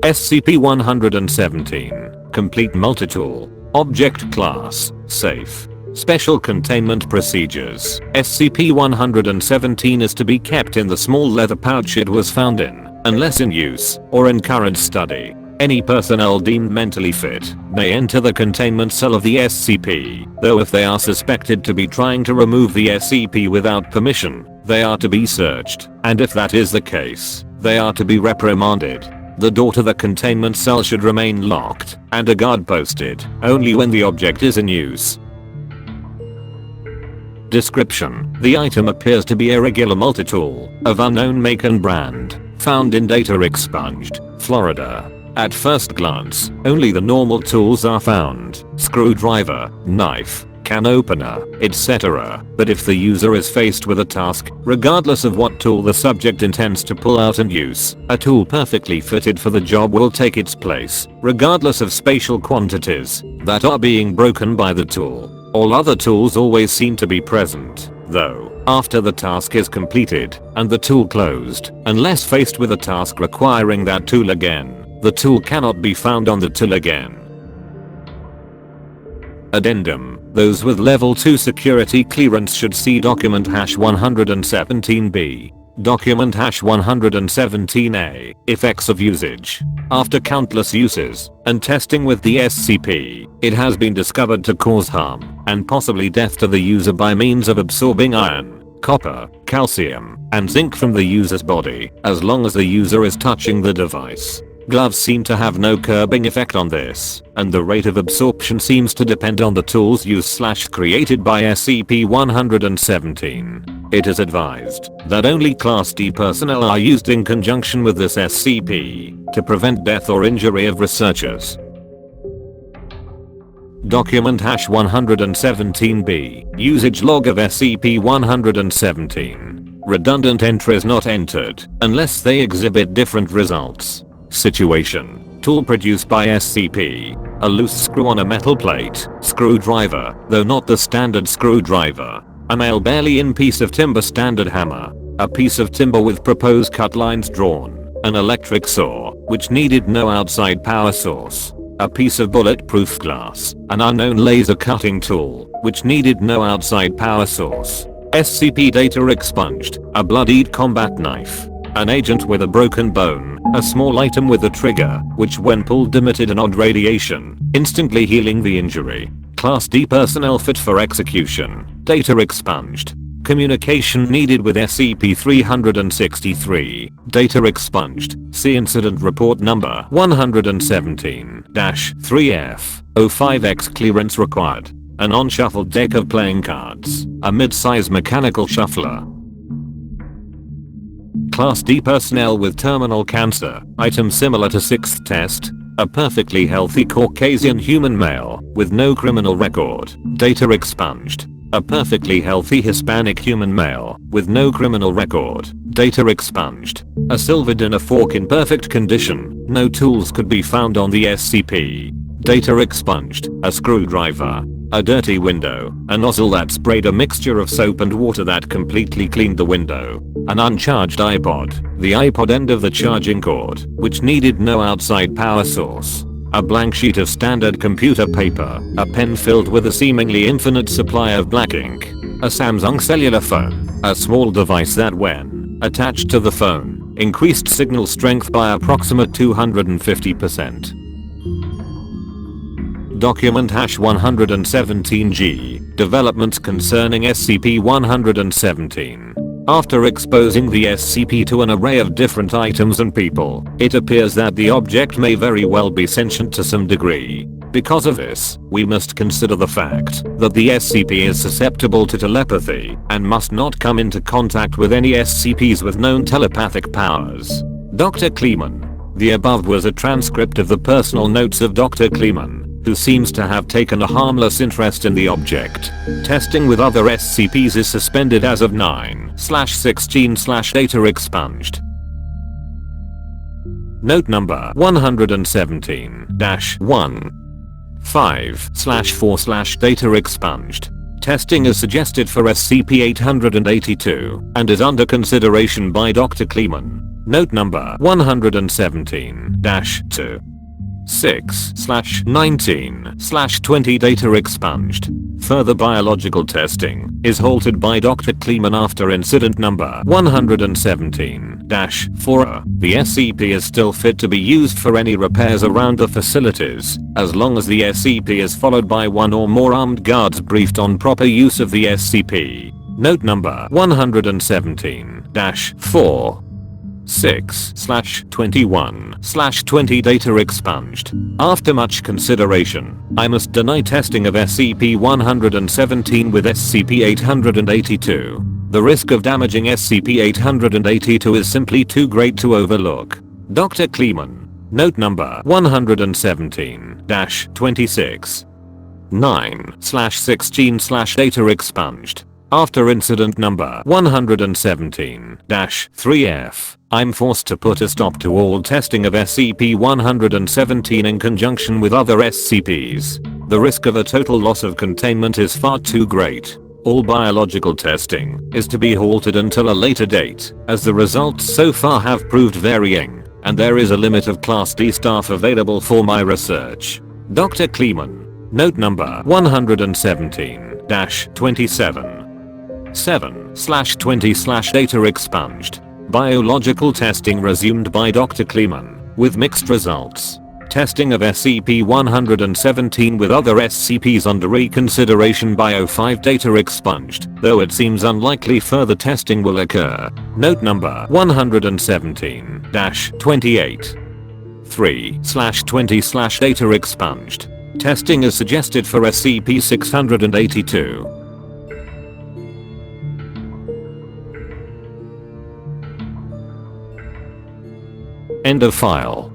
SCP-117. Complete Multitool. Object Class. Safe. Special Containment Procedures. SCP-117 is to be kept in the small leather pouch it was found in, unless in use, or in current study. Any personnel deemed mentally fit may enter the containment cell of the SCP, though if they are suspected to be trying to remove the SCP without permission, they are to be searched, and if that is the case, they are to be reprimanded. The door to the containment cell should remain locked, and a guard posted, only when the object is in use. Description: the item appears to be a regular multitool, of unknown make and brand, found in Data Expunged, Florida. At first glance, only the normal tools are found: screwdriver, knife, can opener, etc. But if the user is faced with a task, regardless of what tool the subject intends to pull out and use, a tool perfectly fitted for the job will take its place, regardless of spatial quantities that are being broken by the tool. All other tools always seem to be present, though, after the task is completed and the tool closed, unless faced with a task requiring that tool again, the tool cannot be found on the tool again. Addendum: those with level 2 security clearance should see document #117B. Document #117A. Effects of usage. After countless uses and testing with the SCP, it has been discovered to cause harm and possibly death to the user by means of absorbing iron, copper, calcium, and zinc from the user's body, as long as the user is touching the device. Gloves seem to have no curbing effect on this, and the rate of absorption seems to depend on the tool's use/created by SCP-117. It is advised that only Class D personnel are used in conjunction with this SCP to prevent death or injury of researchers. Document #117B. Usage log of SCP-117. Redundant entries not entered unless they exhibit different results. Situation: tool produced by SCP. A loose screw on a metal plate, screwdriver, though not the standard screwdriver. A nail barely in piece of timber standard hammer. A piece of timber with proposed cut lines drawn. An electric saw, which needed no outside power source. A piece of bulletproof glass. An unknown laser cutting tool, which needed no outside power source. SCP data expunged. A bloodied combat knife. An agent with a broken bone. A small item with a trigger, which when pulled emitted an odd radiation, instantly healing the injury. Class D personnel fit for execution. Data expunged. Communication needed with SCP-363. Data expunged. See Incident Report Number 117-3F. 05X clearance required. An on-shuffled deck of playing cards. A mid-size mechanical shuffler. Class D personnel with terminal cancer. Item similar to 6th test. A perfectly healthy Caucasian human male with no criminal record. Data expunged. A perfectly healthy Hispanic human male with no criminal record. Data expunged. A silver dinner fork in perfect condition. No tools could be found on the SCP. Data expunged. A screwdriver. A dirty window. A nozzle that sprayed a mixture of soap and water that completely cleaned the window. An uncharged iPod. The iPod end of the charging cord, which needed no outside power source. A blank sheet of standard computer paper. A pen filled with a seemingly infinite supply of black ink. A Samsung cellular phone. A small device that when attached to the phone, increased signal strength by approximate 250%. Document #117G. Developments concerning SCP-117. After exposing the SCP to an array of different items and people, it appears that the object may very well be sentient to some degree. Because of this, we must consider the fact that the SCP is susceptible to telepathy and must not come into contact with any SCPs with known telepathic powers. Dr. Kleeman. The above was a transcript of the personal notes of Dr. Kleeman, who seems to have taken a harmless interest in the object. Testing with other SCPs is suspended as of 9/16/data expunged. Note number 117-1. 5/4/data expunged. Testing is suggested for SCP-882 and is under consideration by Dr. Kleeman. Note number 117-2. 6/19/20 data expunged. Further biological testing is halted by Dr. Kleeman after incident number 117-4. The SCP is still fit to be used for any repairs around the facilities, as long as the SCP is followed by one or more armed guards briefed on proper use of the SCP. Note number 117-4. 6/21/20 data expunged. After much consideration, I must deny testing of SCP-117 with SCP-882. The risk of damaging SCP-882 is simply too great to overlook. Dr. Kleeman. Note number 117-26. 9/16/data expunged. After incident number 117-3F, I'm forced to put a stop to all testing of SCP-117 in conjunction with other SCPs. The risk of a total loss of containment is far too great. All biological testing is to be halted until a later date, as the results so far have proved varying, and there is a limit of Class D staff available for my research. Dr. Kleeman. Note number 117-27. 7/20/data expunged. Biological testing resumed by Dr. Kleeman, with mixed results. Testing of SCP-117 with other SCPs under reconsideration. Bio-5 data expunged, though it seems unlikely further testing will occur. Note number 117-28. 3/20/data expunged. Testing is suggested for SCP-682. End of file.